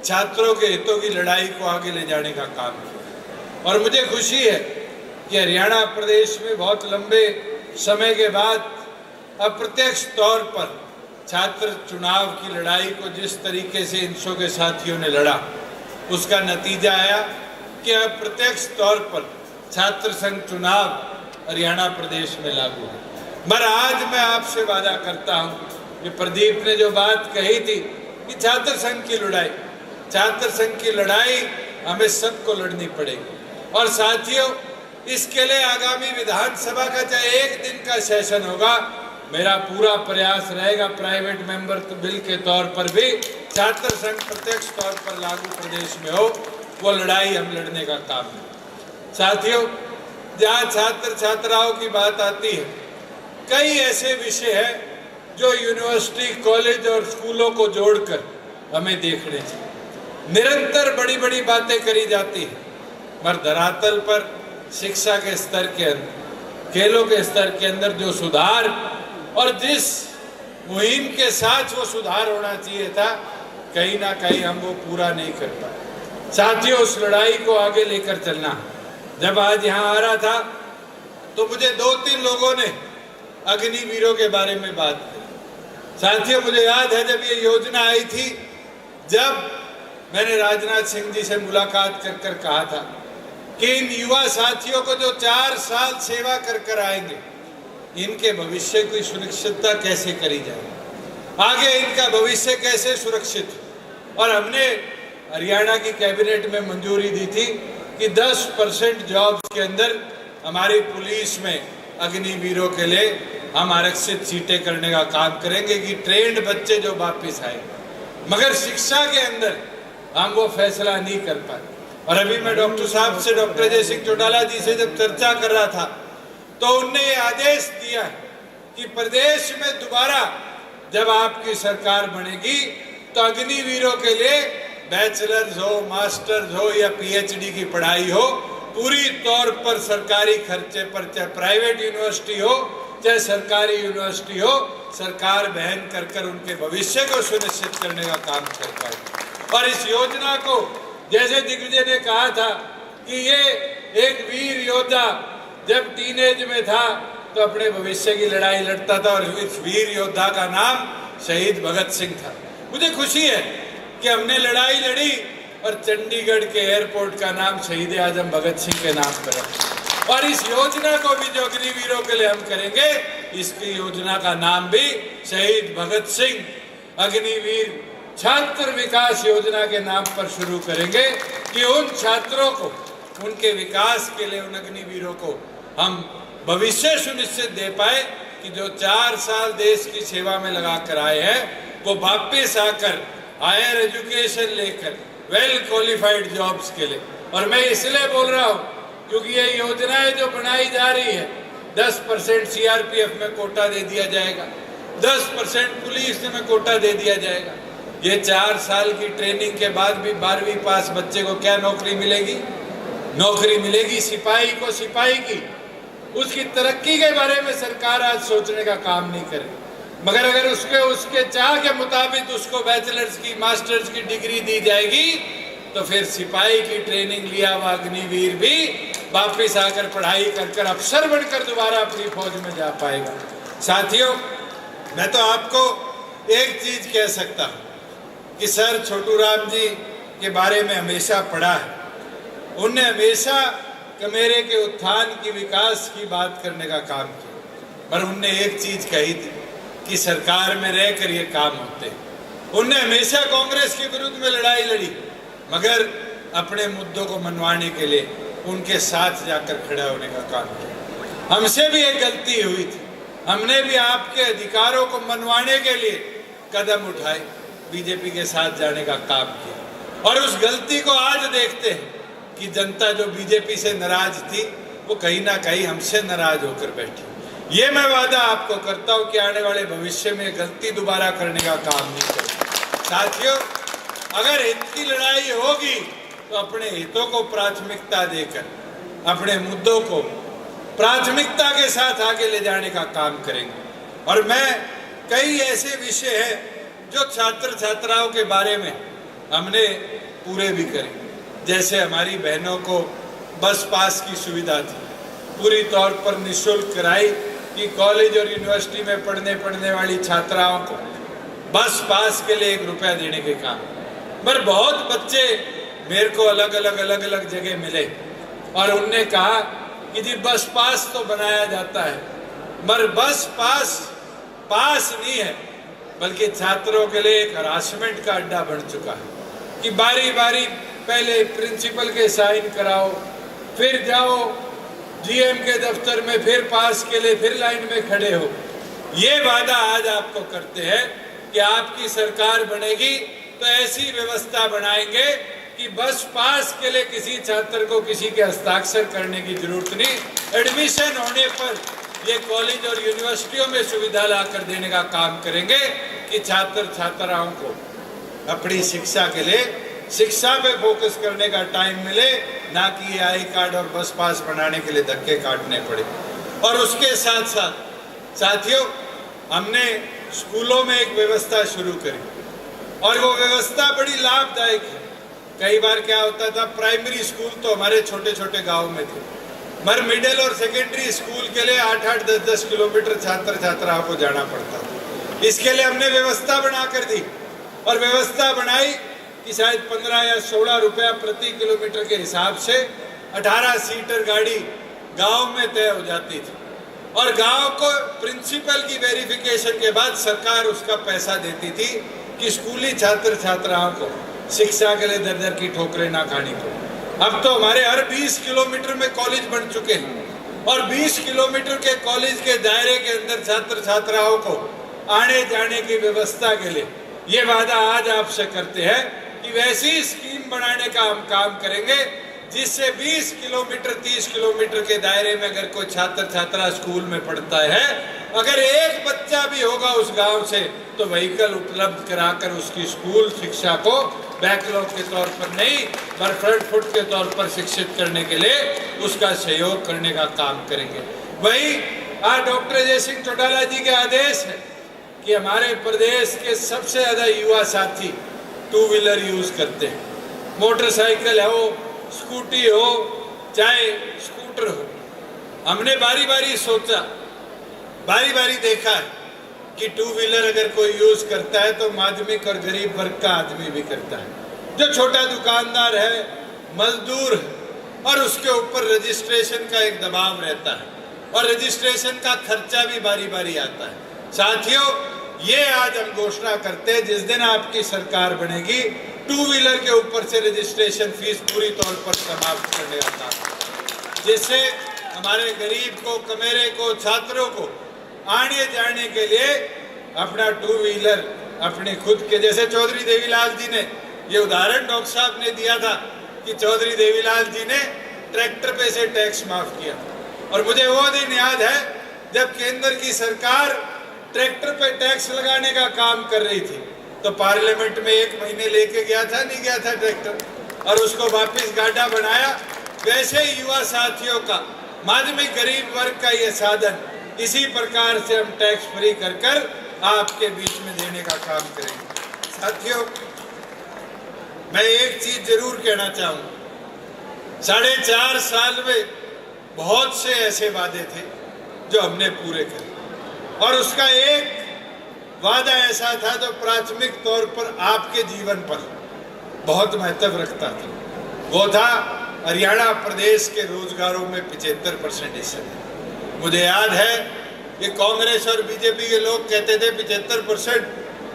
छात्रों के हितों की लड़ाई को आगे ले जाने का काम किया। और मुझे खुशी है कि हरियाणा प्रदेश में बहुत लंबे समय के बाद अप्रत्यक्ष तौर पर छात्र चुनाव की लड़ाई को जिस तरीके से इनसो के साथियों ने लड़ा, उसका नतीजा आया कि अप्रत्यक्ष तौर पर छात्र संघ चुनाव हरियाणा प्रदेश में लागू है। मगर आज मैं आपसे वादा करता हूँ कि प्रदीप ने जो बात कही थी कि छात्र संघ की लड़ाई हमें सबको लड़नी पड़ेगी। और साथियों, इसके लिए आगामी विधानसभा का चाहे एक दिन का सेशन होगा, मेरा पूरा प्रयास रहेगा प्राइवेट मेंबर बिल के तौर पर भी छात्र संघ प्रत्यक्ष तौर पर लागू प्रदेश में हो, वो लड़ाई हम लड़ने का काम है। साथियों, जहाँ छात्र छात्राओं की बात आती है, कई ऐसे विषय हैं जो यूनिवर्सिटी, कॉलेज और स्कूलों को जोड़कर हमें देखने चाहिए। निरंतर बड़ी बड़ी बातें करी जाती है, मगर धरातल पर शिक्षा के स्तर के अंदर, खेलों के स्तर के अंदर जो सुधार और जिस मुहिम के साथ वो सुधार होना चाहिए था, कहीं ना कहीं हम वो पूरा नहीं कर पाए। साथियों, उस लड़ाई को आगे लेकर चलना। जब आज यहाँ आ रहा था तो मुझे 2-3 लोगों ने अग्निवीरों के बारे में बात की। साथियों, मुझे याद है जब ये योजना आई थी, जब मैंने राजनाथ सिंह जी से मुलाकात कर कहा था कि इन युवा साथियों को जो 4 साल सेवा कर आएंगे, इनके भविष्य की सुरक्षितता कैसे करी जाए, आगे इनका भविष्य कैसे सुरक्षित। और हमने हरियाणा की कैबिनेट में मंजूरी दी थी कि 10% जॉब्स के अंदर हमारी पुलिस में अग्निवीरों के लिए हम आरक्षित सीटें करने का काम करेंगे कि ट्रेंड बच्चे जो वापस आए। मगर शिक्षा के अंदर हम वो फैसला नहीं कर पाए। और अभी मैं डॉक्टर साहब से, डॉक्टर अजय सिंह चौटाला जी से जब चर्चा कर रहा था, तो उनने ये आदेश दिया कि प्रदेश में दोबारा जब आपकी सरकार बनेगी तो अग्निवीरों के लिए बैचलर्स हो, मास्टर्स हो या पीएचडी की पढ़ाई हो, पूरी तौर पर सरकारी खर्चे पर, चाहे प्राइवेट यूनिवर्सिटी हो चाहे सरकारी यूनिवर्सिटी हो, सरकार वहन कर उनके भविष्य को सुनिश्चित करने का काम कर पाए। और इस योजना को, जैसे दिग्विजय ने कहा था कि ये एक वीर योद्धा जब टीनेज में था तो अपने भविष्य की लड़ाई लड़ता था, और इस वीर योद्धा का नाम शहीद भगत सिंह था। मुझे खुशी है कि हमने लड़ाई लड़ी और चंडीगढ़ के एयरपोर्ट का नाम शहीद आजम भगत सिंह के नाम पर है। और इस योजना को भी जो अग्निवीरों के लिए हम करेंगे, इसकी योजना का नाम भी शहीद भगत सिंह अग्निवीर छात्र विकास योजना के नाम पर शुरू करेंगे कि उन छात्रों को, उनके विकास के लिए, उन अग्निवीरों को हम भविष्य सुनिश्चित दे पाए कि जो 4 साल देश की सेवा में लगा कर आए हैं, वो वापस आकर हायर एजुकेशन लेकर वेल क्वालिफाइड जॉब्स के लिए। और मैं इसलिए बोल रहा हूँ क्योंकि ये योजनाएं जो बनाई जा रही है, 10% सीआरपीएफ में कोटा दे दिया जाएगा, 10% पुलिस में कोटा दे दिया जाएगा। ये 4 साल की ट्रेनिंग के बाद भी 12वीं पास बच्चे को क्या नौकरी मिलेगी? नौकरी मिलेगी सिपाही को सिपाही की। उसकी तरक्की के बारे में सरकार आज सोचने का काम नहीं करे, मगर अगर उसके चाह के मुताबिक उसको बैचलर्स की, मास्टर्स की डिग्री दी जाएगी, तो फिर सिपाही की ट्रेनिंग लिया हुआ अग्निवीर भी वापिस आकर पढ़ाई कर अफसर बनकर दोबारा अपनी फौज में जा पाएगा। साथियों, मैं तो आपको एक चीज कह सकता हूँ कि सर छोटू राम जी के बारे में हमेशा पढ़ा है। उनने हमेशा कमेरे के उत्थान की, विकास की बात करने का काम किया, पर उनने एक चीज कही थी कि सरकार में रहकर ये काम होते हैं। उनने हमेशा कांग्रेस के विरुद्ध में लड़ाई लड़ी, मगर अपने मुद्दों को मनवाने के लिए उनके साथ जाकर खड़ा होने का काम किया। हमसे भी एक गलती हुई थी, हमने भी आपके अधिकारों को मनवाने के लिए कदम उठाए, बीजेपी के साथ जाने का काम किया। और उस गलती को आज देखते हैं कि जनता जो बीजेपी से नाराज थी, वो कहीं ना कहीं हमसे नाराज होकर बैठी। ये मैं वादा आपको करता हूँ कि आने वाले भविष्य में गलती दोबारा करने का काम नहीं करें। साथियों, अगर हित की लड़ाई होगी तो अपने हितों को प्राथमिकता देकर, अपने मुद्दों को प्राथमिकता के साथ आगे ले जाने का काम करेंगे। और मैं, कई ऐसे विषय हैं जो छात्र छात्राओं के बारे में हमने पूरे भी करे। जैसे हमारी बहनों को बस पास की सुविधा थी, पूरी तौर पर निःशुल्क कराई कि कॉलेज और यूनिवर्सिटी में पढ़ने वाली छात्राओं को बस पास के लिए 1 रुपया देने के काम। पर बहुत बच्चे मेरे को अलग अलग जगह मिले और उनने कहा कि जी बस पास तो बनाया जाता है, मगर बस पास नहीं है, बल्कि छात्रों के लिए एक हरासमेंट का अड्डा बन चुका है कि बारी बारी पहले प्रिंसिपल के साइन कराओ, फिर जाओ जीएम के दफ्तर में, फिर पास के लिए फिर लाइन में खड़े हो। ये वादा आज आपको करते हैं कि आपकी सरकार बनेगी तो ऐसी व्यवस्था बनाएंगे कि बस पास के लिए किसी छात्र को किसी के हस्ताक्षर करने की जरूरत नहीं। एडमिशन होने पर ये कॉलेज और यूनिवर्सिटियों में सुविधा ला कर देने का काम करेंगे कि छात्र छात्राओं को अपनी शिक्षा के लिए शिक्षा पे फोकस करने का टाइम मिले, ना कि ये आई कार्ड और बस पास बनाने के लिए धक्के काटने पड़े। और उसके साथ साथ साथियों, हमने स्कूलों में एक व्यवस्था शुरू करी और वो व्यवस्था बड़ी लाभदायक है। कई बार क्या होता था, प्राइमरी स्कूल तो हमारे छोटे छोटे गाँव में थे, मगर मिडिल और सेकेंडरी स्कूल के लिए 8-8, 10-10 किलोमीटर छात्र छात्राओं को जाना पड़ता था। इसके लिए हमने व्यवस्था बना कर दी और व्यवस्था बनाई कि शायद 15 या 16 रुपया प्रति किलोमीटर के हिसाब से 18 सीटर गाड़ी गांव में तय हो जाती थी और गांव को प्रिंसिपल की वेरिफिकेशन के बाद सरकार उसका पैसा देती थी कि स्कूली छात्र छात्राओं को शिक्षा के लिए दर दर की ठोकरें ना खानी पड़े। अब तो हमारे हर 20 किलोमीटर में कॉलेज बन चुके हैं और 20 किलोमीटर के कॉलेज के दायरे के अंदर छात्र छात्राओं को आने जाने की व्यवस्था के लिए ये वादा आज आपसे करते हैं कि वैसी स्कीम बनाने का हम काम करेंगे जिससे 20 किलोमीटर 30 किलोमीटर के दायरे में अगर कोई छात्र छात्रा स्कूल में पढ़ता है, अगर एक बच्चा भी होगा उस गांव से, तो व्हीकल उपलब्ध कराकर उसकी स्कूल शिक्षा को बैकलॉग के तौर पर नहीं पर फ्रंट फुट के तौर पर शिक्षित करने के लिए उसका सहयोग करने का काम करेंगे। वही आज डॉक्टर अजय सिंह चौटाला जी के आदेश है कि हमारे प्रदेश के सबसे ज़्यादा युवा साथी 2 व्हीलर यूज करते हैं, मोटरसाइकिल हो, स्कूटी हो, चाहे स्कूटर हो। हमने बारी बारी सोचा, बारी बारी देखा है कि 2 व्हीलर अगर कोई यूज करता है तो माध्यमिक और गरीब वर्ग का आदमी भी करता है, जो छोटा दुकानदार है, मजदूर है, और उसके ऊपर रजिस्ट्रेशन का एक दबाव रहता है और रजिस्ट्रेशन का खर्चा भी बारी बारी आता है। साथियों, ये आज हम घोषणा करते हैं जिस दिन आपकी सरकार बनेगी 2 व्हीलर के ऊपर से रजिस्ट्रेशन फीस पूरी तौर पर समाप्त करने का काम, जिससे हमारे गरीब को, कमेरे को, छात्रों को आने जाने के लिए अपना 2 व्हीलर अपने खुद के, जैसे चौधरी देवीलाल जी ने ये उदाहरण डॉक्टर साहब ने दिया था कि चौधरी देवीलाल जी ने ट्रैक्टर पे से टैक्स माफ किया और मुझे वो दिन याद है जब केंद्र की सरकार ट्रैक्टर पे टैक्स लगाने का काम कर रही थी तो पार्लियामेंट में 1 महीने लेके गया था, नहीं गया था ट्रैक्टर, और उसको वापस गाड़ा बनाया। वैसे ही युवा साथियों का, माध्यमिक गरीब वर्ग का ये साधन इसी प्रकार से हम टैक्स फ्री कर कर आपके बीच में देने का काम करेंगे। साथियों, मैं एक चीज जरूर कहना चाहूँगा, 4.5 साल में बहुत से ऐसे वादे थे जो हमने पूरे करे और उसका एक वादा ऐसा था जो प्राथमिक तौर पर आपके जीवन पर बहुत महत्व रखता था। वो था हरियाणा प्रदेश के रोजगारों में 75% हिस्सा। मुझे याद है कि कांग्रेस और बीजेपी के लोग कहते थे 75%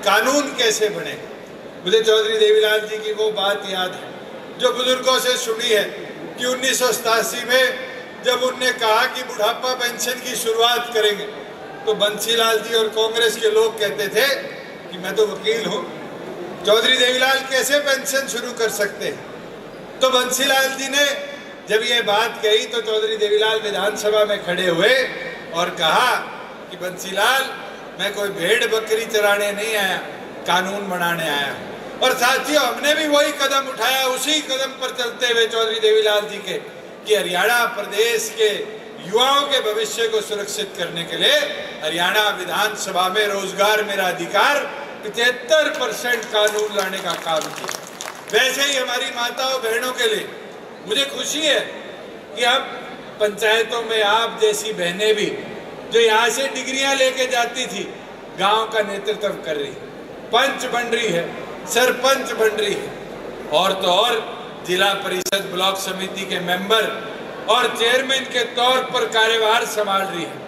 कानून कैसे बने। मुझे चौधरी देवीलाल जी की वो बात याद है जो बुजुर्गों से सुनी है कि 1987 में जब उनने कहा कि बुढ़ापा पेंशन की शुरुआत करेंगे तो बंसीलाल जी और कांग्रेस के लोग कहते थे कि मैं तो वकील हूँ, चौधरी देवीलाल कैसे पेंशन शुरू कर सकते हैं। तो बंसीलाल जी ने जब ये बात कही तो चौधरी देवीलाल विधानसभा में खड़े हुए और कहा कि बंसीलाल, मैं कोई भेड़ बकरी चराने नहीं आया, कानून बनाने आया हूँ। और साथियों, हमने भी वही कदम उठाया, उसी कदम पर चलते हुए चौधरी देवीलाल जी के कि हरियाणा प्रदेश के युवाओं के भविष्य को सुरक्षित करने के लिए हरियाणा विधानसभा में रोजगार मेरा अधिकार 75% कानून लाने का काम किया। वैसे ही हमारी माताओं बहनों के लिए मुझे खुशी है कि अब पंचायतों में आप जैसी बहनें भी जो यहाँ से डिग्रियां लेके जाती थी, गांव का नेतृत्व कर रही है, पंच बन रही है, सरपंच बन रही है, और तो और जिला परिषद ब्लॉक समिति के मेंबर और चेयरमैन के तौर पर कार्यभार संभाल रही है।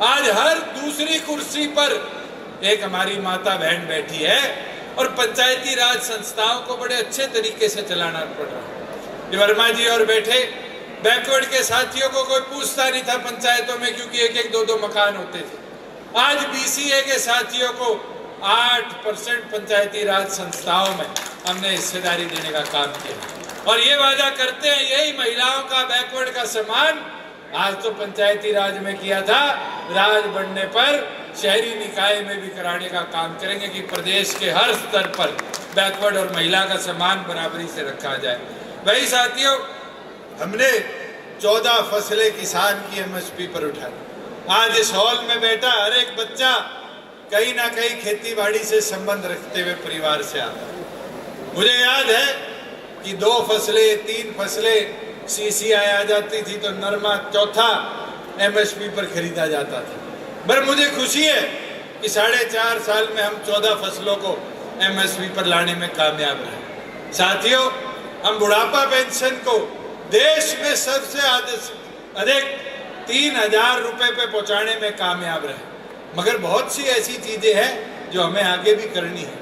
आज हर दूसरी कुर्सी पर एक हमारी माता बहन बैठी है और पंचायती राज संस्थाओं को बड़े अच्छे तरीके से चलाना पड़ रहा है। वर्मा जी और बैठे बैकवर्ड के साथियों को कोई पूछता नहीं था पंचायतों में, क्योंकि एक एक दो दो मकान होते थे। आज बीसीए के साथियों को 8% पंचायती राज संस्थाओं में हमने हिस्सेदारी देने का काम किया और ये वादा करते हैं यही महिलाओं का बैकवर्ड का सम्मान आज तो पंचायती राज में किया था, राज बढ़ने पर शहरी निकाय में भी कराने का काम करेंगे कि प्रदेश के हर स्तर पर बैकवर्ड और महिला का सम्मान बराबरी से रखा जाए। वही साथियों, हमने 14 फसलें किसान की एमएसपी पर उठाई। आज इस हॉल में बैठा हर एक बच्चा कहीं ना कहीं खेती बाड़ी से संबंध रखते हुए परिवार से आता है। मुझे याद है कि 2 फसलें 3 फसलें सीसीआई आ जाती थी तो नरमा चौथा एमएसपी पर खरीदा जाता था। पर मुझे खुशी है कि 4.5 साल में हम 14 फसलों को एमएसपी पर लाने में कामयाब रहे। साथियों, हम बुढ़ापा पेंशन को देश में सबसे अधिक 3,000 रुपए पे पहुंचाने में कामयाब रहे। मगर बहुत सी ऐसी चीजें हैं जो हमें आगे भी करनी है,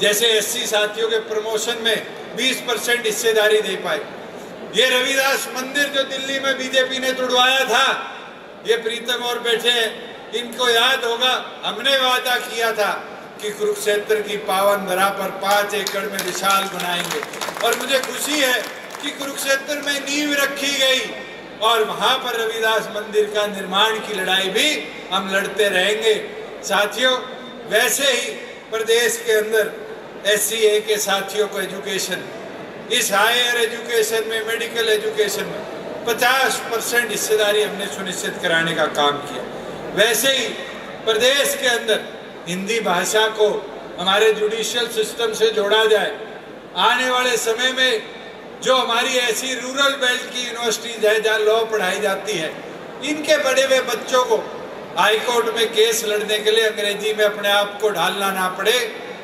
जैसे एससी साथियों के प्रमोशन में 20% हिस्सेदारी दे पाए। ये रविदास मंदिर जो दिल्ली में बीजेपी ने तुड़वाया था, ये प्रीतम और बैठे हैं, इनको याद होगा, हमने वादा किया था कि कुरुक्षेत्र की पावन धरा पर 5 एकड़ में विशाल बनाएंगे और मुझे खुशी है कि कुरुक्षेत्र में नींव रखी गई और वहां पर रविदास मंदिर का निर्माण की लड़ाई भी हम लड़ते रहेंगे। साथियों, वैसे ही प्रदेश के अंदर एससीए के साथियों को एजुकेशन, इस हायर एजुकेशन में, मेडिकल एजुकेशन में 50% हिस्सेदारी हमने सुनिश्चित कराने का काम किया। वैसे ही प्रदेश के अंदर हिंदी भाषा को हमारे जुडिशियल सिस्टम से जोड़ा जाए। आने वाले समय में जो हमारी ऐसी रूरल बेल्ट की यूनिवर्सिटीज है जहाँ लॉ पढ़ाई जाती है, इनके बड़े हुए बच्चों को हाई कोर्ट में केस लड़ने के लिए अंग्रेजी में अपने आप को ढालना ना पड़े,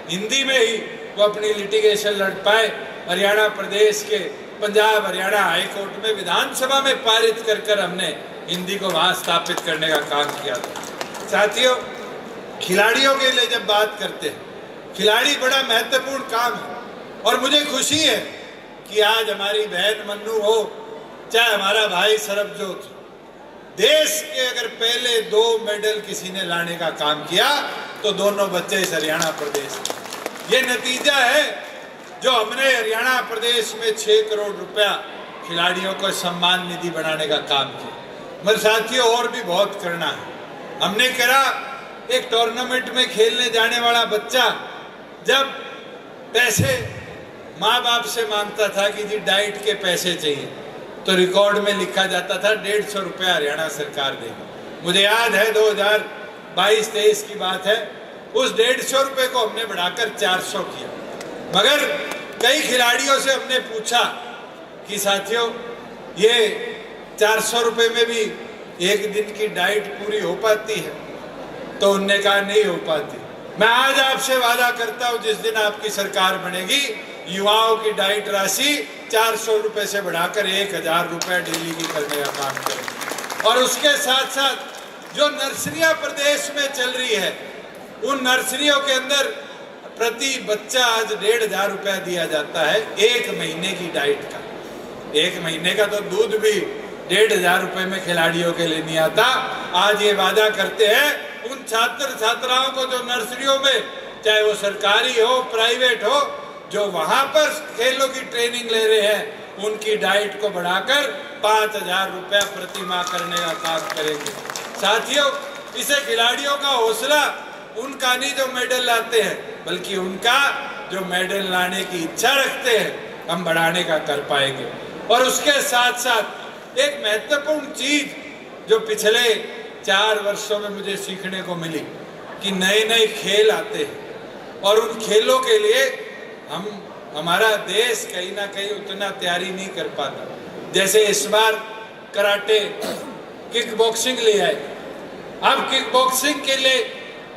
हिंदी में ही वो अपनी लिटिगेशन लड़ पाए। हरियाणा प्रदेश के पंजाब हरियाणा हाई कोर्ट में विधानसभा में पारित कर कर हमने हिंदी को वहाँ स्थापित करने का काम किया था। साथियों, खिलाड़ियों के लिए जब बात करते हैं, खिलाड़ी बड़ा महत्वपूर्ण काम है और मुझे खुशी है कि आज हमारी बहन मन्नू हो, चाहे हमारा भाई सरबजोत, देश के अगर पहले 2 मेडल किसी ने लाने का काम किया तो दोनों बच्चे इस हरियाणा प्रदेश। ये नतीजा है जो हमने हरियाणा प्रदेश में 6 करोड़ रुपया खिलाड़ियों को सम्मान निधि बनाने का काम किया। मगर साथियों, और भी बहुत करना है। हमने करा, एक टूर्नामेंट में खेलने जाने वाला बच्चा जब पैसे माँ बाप से मांगता था कि जी डाइट के पैसे चाहिए, तो रिकॉर्ड में लिखा जाता था 150 रुपया हरियाणा सरकार देगी। मुझे याद है 2022-23 की बात है, उस 150 रुपये को हमने बढ़ाकर 400 किया। मगर कई खिलाड़ियों से हमने पूछा कि साथियों, ये 400 रुपये में भी एक दिन की डाइट पूरी हो पाती है? तो उनने कहा नहीं हो पाती। मैं आज आपसे वादा करता हूँ, जिस दिन आपकी सरकार बनेगी, युवाओं की डाइट राशि 400 रुपये से बढ़ाकर 1000 रुपये डेली की करने का काम करेंगे। और उसके साथ साथ जो नर्सरियाँ प्रदेश में चल रही है, उन नर्सरियों के अंदर प्रति बच्चा आज 1500 रुपया दिया जाता है 1 महीने की डाइट का। 1 महीने का तो दूध भी 1500 रुपये में खिलाड़ियों के लिए नहीं आता। आज ये वादा करते हैं उन छात्र छात्राओं को जो नर्सरियों में, चाहे वो सरकारी हो प्राइवेट हो, जो वहाँ पर खेलों की ट्रेनिंग ले रहे हैं, उनकी डाइट को बढ़ाकर 5000 रुपया प्रति माह करने का काम करेंगे। साथियों, इसे खिलाड़ियों का हौसला उनका नहीं जो मेडल लाते हैं, बल्कि उनका जो मेडल लाने की इच्छा रखते हैं, हम बढ़ाने का कर पाएंगे। और उसके साथ साथ एक महत्वपूर्ण चीज जो पिछले 4 वर्षों में मुझे सीखने को मिली कि नए नए खेल आते हैं और उन खेलों के लिए हम हमारा देश कहीं ना कहीं उतना तैयारी नहीं कर पाता। जैसे इस बार कराटे, किक बॉक्सिंग ले आए। अब किक बॉक्सिंग के लिए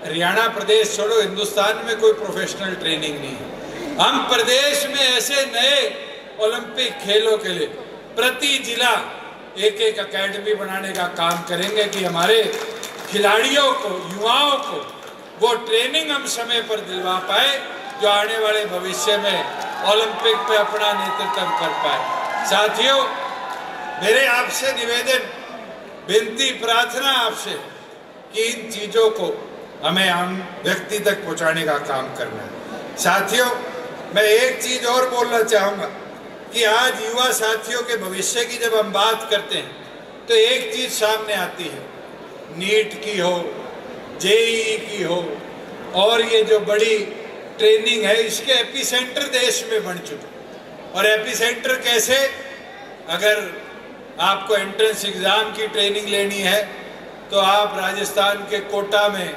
हरियाणा प्रदेश छोड़ो, हिंदुस्तान में कोई प्रोफेशनल ट्रेनिंग नहीं है। हम प्रदेश में ऐसे नए ओलंपिक खेलों के लिए प्रति जिला एक एक एकेडमी बनाने का काम करेंगे कि हमारे खिलाड़ियों को, युवाओं को वो ट्रेनिंग हम समय पर दिलवा पाए जो आने वाले भविष्य में ओलंपिक पे अपना नेतृत्व कर पाए। साथियों, मेरे आपसे निवेदन, विनती, प्रार्थना आपसे कि इन चीजों को हमें आम व्यक्ति तक पहुंचाने का काम करना है। साथियों, मैं एक चीज और बोलना चाहूंगा कि आज युवा साथियों के भविष्य की जब हम बात करते हैं तो एक चीज सामने आती है, नीट की हो, जेईई की हो, और ये जो बड़ी ट्रेनिंग है इसके एपिसेंटर देश में बन चुके। और एपिसेंटर कैसे? अगर आपको एंट्रेंस एग्जाम की ट्रेनिंग लेनी है तो आप राजस्थान के कोटा में,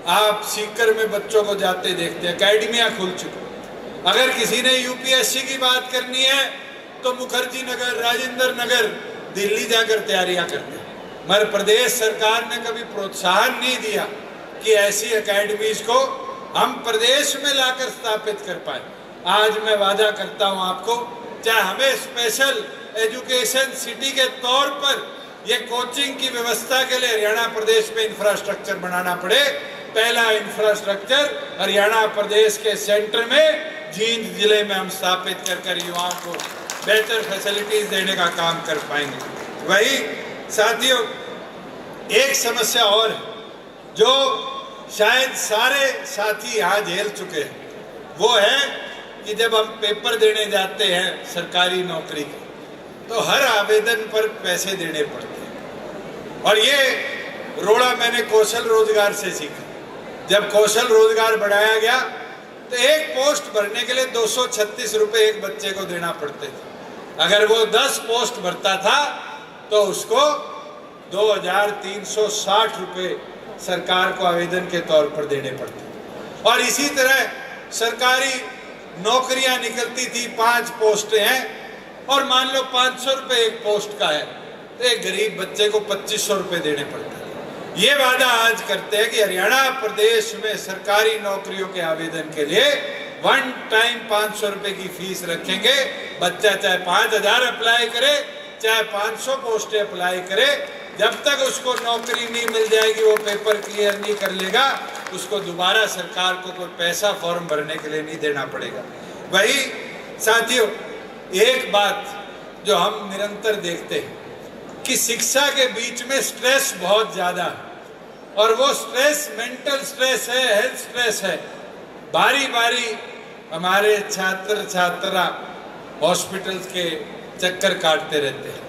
आप सीकर में बच्चों को जाते देखते हैं, अकेडमियाँ खुल चुकी। अगर किसी ने यूपीएससी की बात करनी है तो मुखर्जी नगर, राजेंद्र नगर, दिल्ली जाकर तैयारियां करते हैं। मगर प्रदेश सरकार ने कभी प्रोत्साहन नहीं दिया कि ऐसी एकेडमीज को हम प्रदेश में लाकर स्थापित कर पाए। आज मैं वादा करता हूं आपको, चाहे हमें स्पेशल एजुकेशन सिटी के तौर पर ये कोचिंग की व्यवस्था के लिए हरियाणा प्रदेश में इंफ्रास्ट्रक्चर बनाना पड़े, पहला इंफ्रास्ट्रक्चर हरियाणा प्रदेश के सेंटर में जींद जिले में हम स्थापित कर युवाओं को बेहतर फैसिलिटीज देने का काम कर पाएंगे। वही साथियों, एक समस्या और है जो शायद सारे साथी यहाँ झेल चुके हैं, वो है कि जब हम पेपर देने जाते हैं सरकारी नौकरी के तो हर आवेदन पर पैसे देने पड़ते हैं। और ये रोड़ा मैंने कौशल रोजगार से सीखा। जब कौशल रोजगार बढ़ाया गया तो एक पोस्ट भरने के लिए 236 रुपए एक बच्चे को देना पड़ते थे। अगर वो 10 पोस्ट भरता था तो उसको 2360 रुपए सरकार को आवेदन के तौर पर देने पड़ते। और इसी तरह सरकारी नौकरियां निकलती थी, 5 पोस्टें हैं और मान लो 500 रुपए एक पोस्ट का है तो एक गरीब बच्चे को 2500 रुपए देने पड़ते हैं। ये वादा आज करते हैं कि हरियाणा प्रदेश में सरकारी नौकरियों के आवेदन के लिए वन टाइम 500 रुपए की फीस रखेंगे। बच्चा चाहे 5000 अप्लाई करे, चाहे 500 पोस्टें अप्लाई करे, जब तक उसको नौकरी नहीं मिल जाएगी, वो पेपर क्लियर नहीं कर लेगा, उसको दोबारा सरकार को कोई पैसा फॉर्म भरने के लिए नहीं देना पड़ेगा। वही साथियों, एक बात जो हम निरंतर देखते हैं कि शिक्षा के बीच में स्ट्रेस बहुत ज़्यादा है, और वो स्ट्रेस मेंटल स्ट्रेस है, हेल्थ स्ट्रेस है। बारी बारी हमारे छात्र छात्रा हॉस्पिटल्स के चक्कर काटते रहते हैं।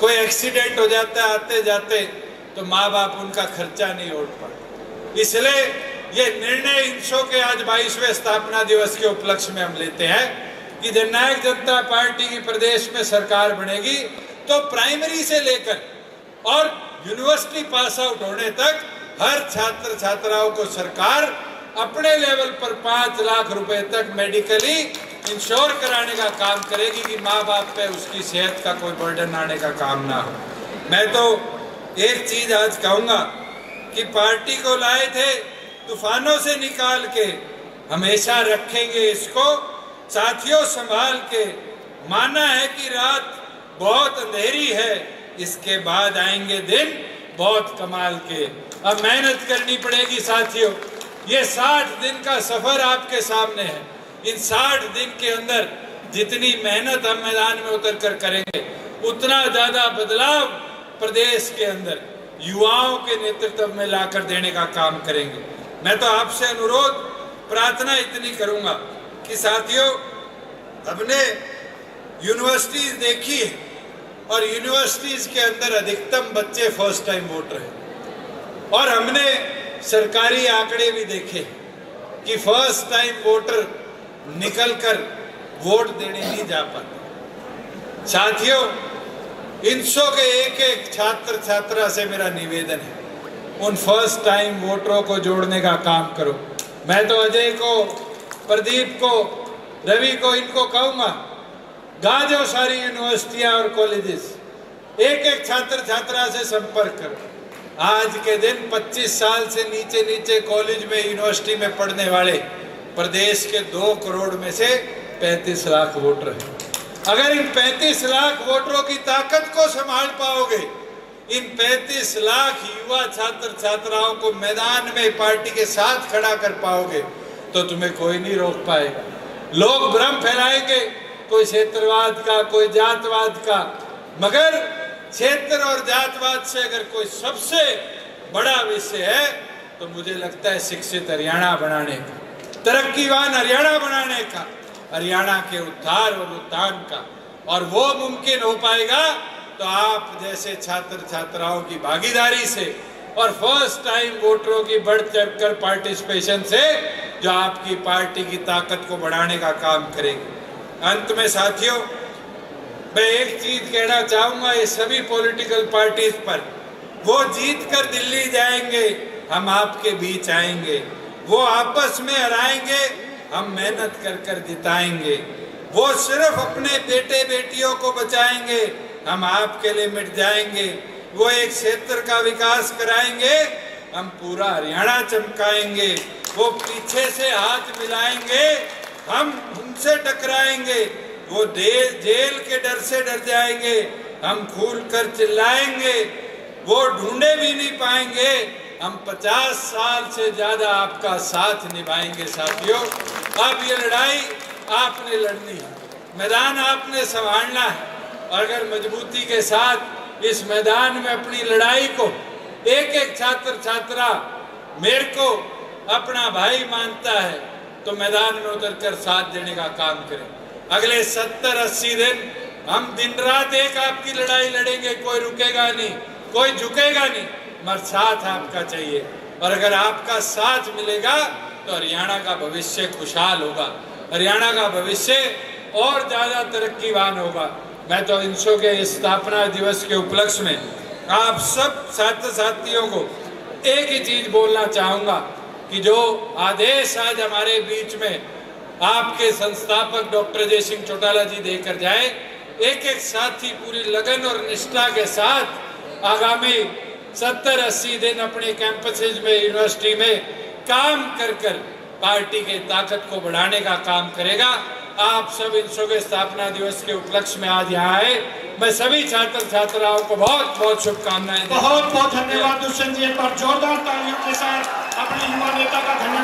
कोई एक्सीडेंट हो जाता है आते जाते तो माँ बाप उनका खर्चा नहीं उठ पाते। इसलिए ये निर्णय इंशो के आज 22वें स्थापना दिवस के उपलक्ष्य में हम लेते हैं कि जननायक जनता पार्टी की प्रदेश में सरकार बनेगी तो प्राइमरी से लेकर और यूनिवर्सिटी पास आउट होने तक हर छात्र छात्राओं को सरकार अपने लेवल पर 5 लाख रुपए तक मेडिकली इंश्योर कराने का काम करेगी कि माँ बाप पे उसकी सेहत का कोई बर्डन आने का काम ना हो। मैं तो एक चीज आज कहूँगा कि पार्टी को लाए थे तूफानों से निकाल के, हमेशा रखेंगे इसको साथियों संभाल के। माना है कि रात बहुत अंधेरी है, इसके बाद आएंगे दिन बहुत कमाल के। अब मेहनत करनी पड़ेगी साथियों। ये 60 दिन का सफर आपके सामने है। इन 60 दिन के अंदर जितनी मेहनत हम मैदान में उतर कर करेंगे, उतना ज्यादा बदलाव प्रदेश के अंदर युवाओं के नेतृत्व में लाकर देने का काम करेंगे। मैं तो आपसे अनुरोध प्रार्थना इतनी करूंगा कि साथियों, हमने यूनिवर्सिटीज देखी है और यूनिवर्सिटीज के अंदर अधिकतम बच्चे फर्स्ट टाइम वोटर हैं, और हमने सरकारी आंकड़े भी देखे कि फर्स्ट टाइम वोटर निकलकर वोट देने नहीं जा पाते। साथियों, इंशो के एक एक छात्र छात्रा से मेरा निवेदन है, उन फर्स्ट टाइम वोटरों को जोड़ने का काम करो। मैं तो अजय को, प्रदीप को, रवि को, इनको कहूंगा, गा जाओ सारी यूनिवर्सिटियां और कॉलेजेस, एक एक छात्र छात्रा से संपर्क करो। आज के दिन 25 साल से नीचे नीचे कॉलेज में, यूनिवर्सिटी में पढ़ने वाले प्रदेश के 2 करोड़ में से 35 लाख वोटर हैं। अगर इन 35 लाख वोटरों की ताकत को संभाल पाओगे, इन 35 लाख युवा छात्र छात्राओं को मैदान में पार्टी के साथ खड़ा कर पाओगे, तो तुम्हें कोई नहीं रोक पाएगा। लोग भ्रम फैलाएंगे, कोई क्षेत्रवाद का, कोई जातवाद का, मगर क्षेत्र और जातवाद से अगर कोई सबसे बड़ा विषय है तो मुझे लगता है शिक्षित हरियाणा बनाने का, तरक्कीवान हरियाणा बनाने का, हरियाणा के उद्धार और उत्थान का। और वो मुमकिन हो पाएगा तो आप जैसे छात्र छात्राओं की भागीदारी से और फर्स्ट टाइम वोटरों की बढ़ चढ़कर पार्टिसिपेशन से, जो आपकी पार्टी की ताकत को बढ़ाने का काम करेगी। अंत में साथियों, मैं एक चीज कहना चाहूंगा, ये सभी पॉलिटिकल पार्टीज पर, वो जीत कर दिल्ली जाएंगे, हम आपके बीच आएंगे, वो आपस में हराएंगे, हम मेहनत कर कर जिताएंगे, वो सिर्फ अपने बेटे बेटियों को बचाएंगे, हम आपके लिए मिट जाएंगे, वो एक क्षेत्र का विकास कराएंगे, हम पूरा हरियाणा चमकाएंगे, वो पीछे से हाथ मिलाएंगे, हम उनसे टकराएंगे, वो जेल के डर से डर जाएंगे, हम खुल कर चिल्लाएंगे, वो ढूंढे भी नहीं पाएंगे, हम 50 साल से ज्यादा आपका साथ निभाएंगे। साथियों, अब ये लड़ाई आपने लड़नी है, मैदान आपने संभालना है, और अगर मजबूती के साथ इस मैदान में अपनी लड़ाई को एक एक छात्र छात्रा मेरे को अपना भाई मानता है, तो मैदान में उतरकर साथ देने का काम करें। अगले 70-80 दिन हम दिन रात एक आपकी लड़ाई लड़ेंगे, कोई रुकेगा नहीं, कोई झुकेगा नहीं, मगर साथ आपका चाहिए। और अगर आपका साथ मिलेगा तो हरियाणा का भविष्य खुशहाल होगा, हरियाणा का भविष्य और ज्यादा तरक्कीवान होगा। मैं तो इनसो के स्थापना दिवस के उपलक्ष्य में आप सब छात्र साथियों को एक ही चीज बोलना चाहूंगा कि जो आदेश आज हमारे बीच में आपके संस्थापक डॉक्टर अजय सिंह चौटाला जी देकर जाए, एक एक साथी पूरी लगन और निष्ठा के साथ आगामी 70-80 दिन अपने कैंपसेज में, यूनिवर्सिटी में काम कर कर पार्टी के ताकत को बढ़ाने का काम करेगा। आप सब इनसो के स्थापना दिवस के उपलक्ष्य में आज यहाँ आए, मैं सभी छात्र छात्राओं को बहुत बहुत शुभकामनाएं। बहुत बहुत धन्यवाद दुष्यंत जी, एक बार जोरदार तालियों के साथ अपने युवा नेता का धन्यवाद।